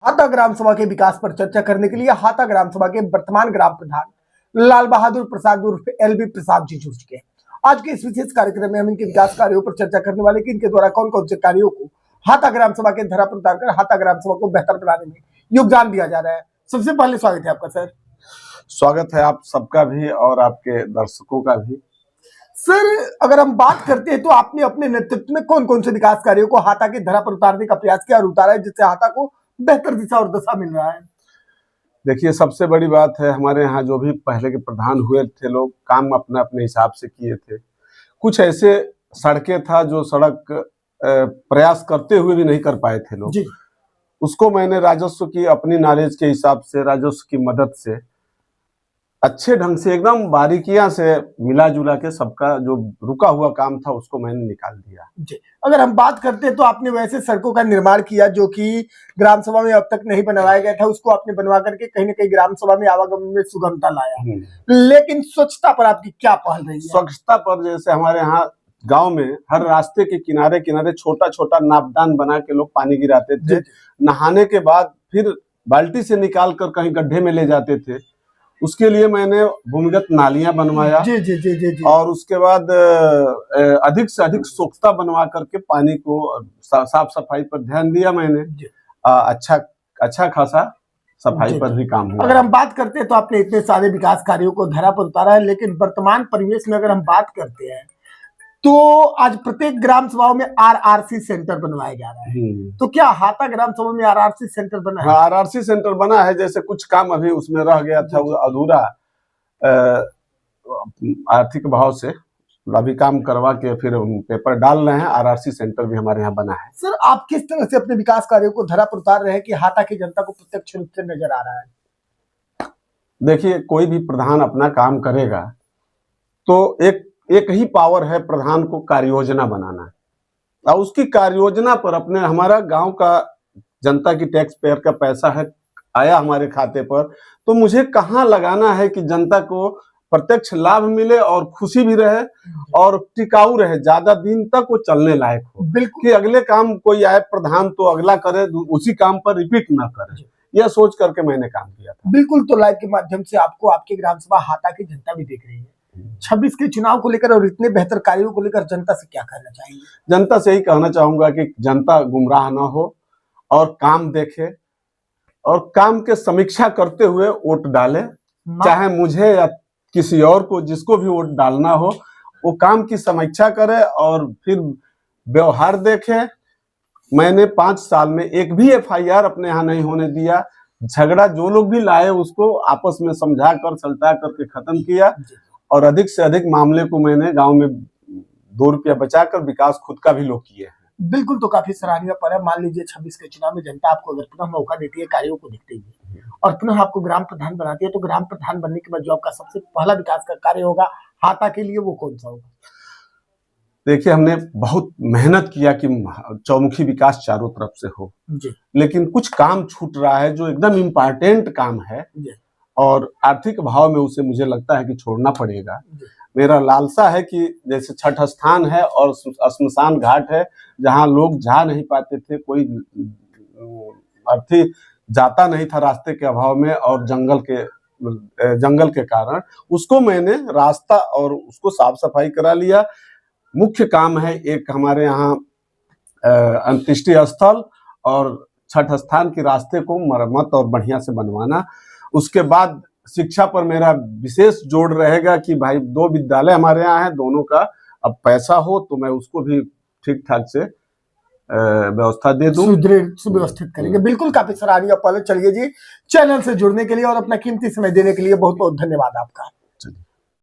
हाता ग्राम सभा के विकास पर चर्चा करने के लिए हाता ग्राम सभा के वर्तमान ग्राम प्रधान लाल बहादुर प्रसाद उर्फ एलबी प्रसाद जी जुड़ चुके हैं। आज के इस विशेष कार्यक्रम में हम इनके विकास कार्यों पर चर्चा करने वाले कि इनके द्वारा कौन कौन से कार्यों को हाता ग्राम सभा के धरा पर उतारकर हाता ग्राम सभा को बेहतर बनाने में योगदान दिया जा रहा है। सबसे पहले स्वागत है आपका सर। स्वागत है आप सबका भी और आपके दर्शकों का भी। सर, अगर हम बात करते हैं तो आपने अपने नेतृत्व में कौन कौन से विकास कार्यों को हाता की धरा पर उतारने का प्रयास किया और उतारा है, जिससे हाता को बेहतर दिशा और दशा मिल रहा है? देखिए, सबसे बड़ी बात है, हमारे यहाँ जो भी पहले के प्रधान हुए थे लोग काम अपने अपने हिसाब से किए थे। कुछ ऐसे सड़कें था जो सड़क प्रयास करते हुए भी नहीं कर पाए थे लोग जी। उसको मैंने राजस्व की अपनी नॉलेज के हिसाब से, राजस्व की मदद से अच्छे ढंग से एकदम बारीकियां से मिला जुला के सबका जो रुका हुआ काम था उसको मैंने निकाल दिया। जी। अगर हम बात करते हैं तो आपने वैसे सड़कों का निर्माण किया जो कि ग्राम सभा में अब तक नहीं बनवाया गया था, उसको आपने बनवा करके कहीं ना कहीं ग्राम सभा में आवागमन में सुगमता लाया। लेकिन स्वच्छता पर आपकी क्या पहल रही है? स्वच्छता पर जैसे हमारे यहाँ गांव में हर रास्ते के किनारे किनारे छोटा छोटा नापदान बना के लोग पानी गिराते थे। नहाने के बाद फिर बाल्टी से निकाल कर कहीं गड्ढे में ले जाते थे। उसके लिए मैंने भूमिगत नालियां बनवाया। जी जी जी जी जी। और उसके बाद अधिक से अधिक सोख्ता बनवा करके पानी को साफ सफाई पर ध्यान दिया मैंने। अच्छा खासा सफाई पर भी काम हुआ। अगर हम बात करते हैं तो आपने इतने सारे विकास कार्यों को धरा पर उतारा है, लेकिन वर्तमान परिवेश में अगर हम बात करते हैं तो आज प्रत्येक ग्राम सभाओं में आरआरसी सेंटर बनवाया जा रहा है। तो क्या हाता ग्राम सभा में आरआरसी सेंटर बना है? आरआरसी सेंटर बना है। जैसे कुछ काम अभी उसमें रह गया था, वो अधूरा आर्थिक भाव से अभी काम करवा के फिर पेपर डाल रहे हैं। आरआरसी सेंटर भी हमारे यहाँ बना है। सर, आप किस तरह से अपने विकास कार्यों को धरा पर उतार रहे हैं कि हाता की जनता को प्रत्यक्ष रूप से नजर आ रहा है? देखिए, कोई भी प्रधान अपना काम करेगा तो एक ही पावर है प्रधान को कार्ययोजना बनाना, और उसकी कार्ययोजना पर अपने हमारा गांव का जनता की टैक्स पेयर का पैसा है आया हमारे खाते पर, तो मुझे कहां लगाना है कि जनता को प्रत्यक्ष लाभ मिले और खुशी भी रहे और टिकाऊ रहे, ज्यादा दिन तक वो चलने लायक हो। बिल्कुल कि अगले काम कोई आए प्रधान तो अगला करे, उसी काम पर रिपीट ना करे, यह सोच करके मैंने काम किया था। बिल्कुल। तो लाइव के माध्यम से आपको आपके ग्राम सभा हाता की जनता भी देख रही है। 26 के चुनाव को लेकर और इतने बेहतर कार्यों को लेकर जनता से क्या कहना चाहेंगे? जनता से यही कहना चाहूंगा कि जनता गुमराह ना हो और काम देखे और काम के समीक्षा करते हुए वोट डाले। चाहे मुझे या किसी और को, जिसको भी वोट डालना हो, वो काम की समीक्षा करे और फिर व्यवहार देखे। मैंने 5 साल में एक भी एफआईआर अपने यहाँ नहीं होने दिया। झगड़ा जो लोग भी लाए उसको आपस में समझा कर सलटा करके खत्म किया और अधिक से अधिक मामले को मैंने गांव में 2 रुपया बचाकर विकास खुद का भी लोग किए हैं। बिल्कुल। तो काफी सराहनीय पर है। मान लीजिए 26 के चुनाव में जनता आपको अगर पुनः मौका देती है कार्यों को देखते हुए और पुनः आपको ग्राम प्रधान बनाती है, तो ग्राम प्रधान बनने के बाद जो आपका सबसे पहला विकास का कार्य होगा हाता के लिए, वो कौन सा होगा? देखिए, हमने बहुत मेहनत किया कि चौमुखी विकास चारों तरफ से हो जी। लेकिन कुछ काम छूट रहा है जो एकदम इम्पोर्टेंट काम है और आर्थिक भाव में उसे मुझे लगता है कि छोड़ना पड़ेगा। मेरा लालसा है कि जैसे छठ स्थान है और श्मशान घाट है, जहां लोग जा नहीं पाते थे, कोई अर्थी जाता नहीं था रास्ते के अभाव में और जंगल के कारण, उसको मैंने रास्ता और उसको साफ सफाई करा लिया। मुख्य काम है एक हमारे यहाँ अंत्येष्टि स्थल और छठ स्थान के रास्ते को मरम्मत और बढ़िया से बनवाना। उसके बाद शिक्षा पर मेरा विशेष जोर रहेगा कि भाई 2 विद्यालय हमारे यहाँ है, दोनों का अब पैसा हो तो मैं उसको भी ठीक ठाक से व्यवस्था दे दूं, सुव्यवस्थित करेंगे। बिल्कुल, काफी सराहनीय पहले। चलिए जी, चैनल से जुड़ने के लिए और अपना कीमती समय देने के लिए बहुत बहुत धन्यवाद आपका।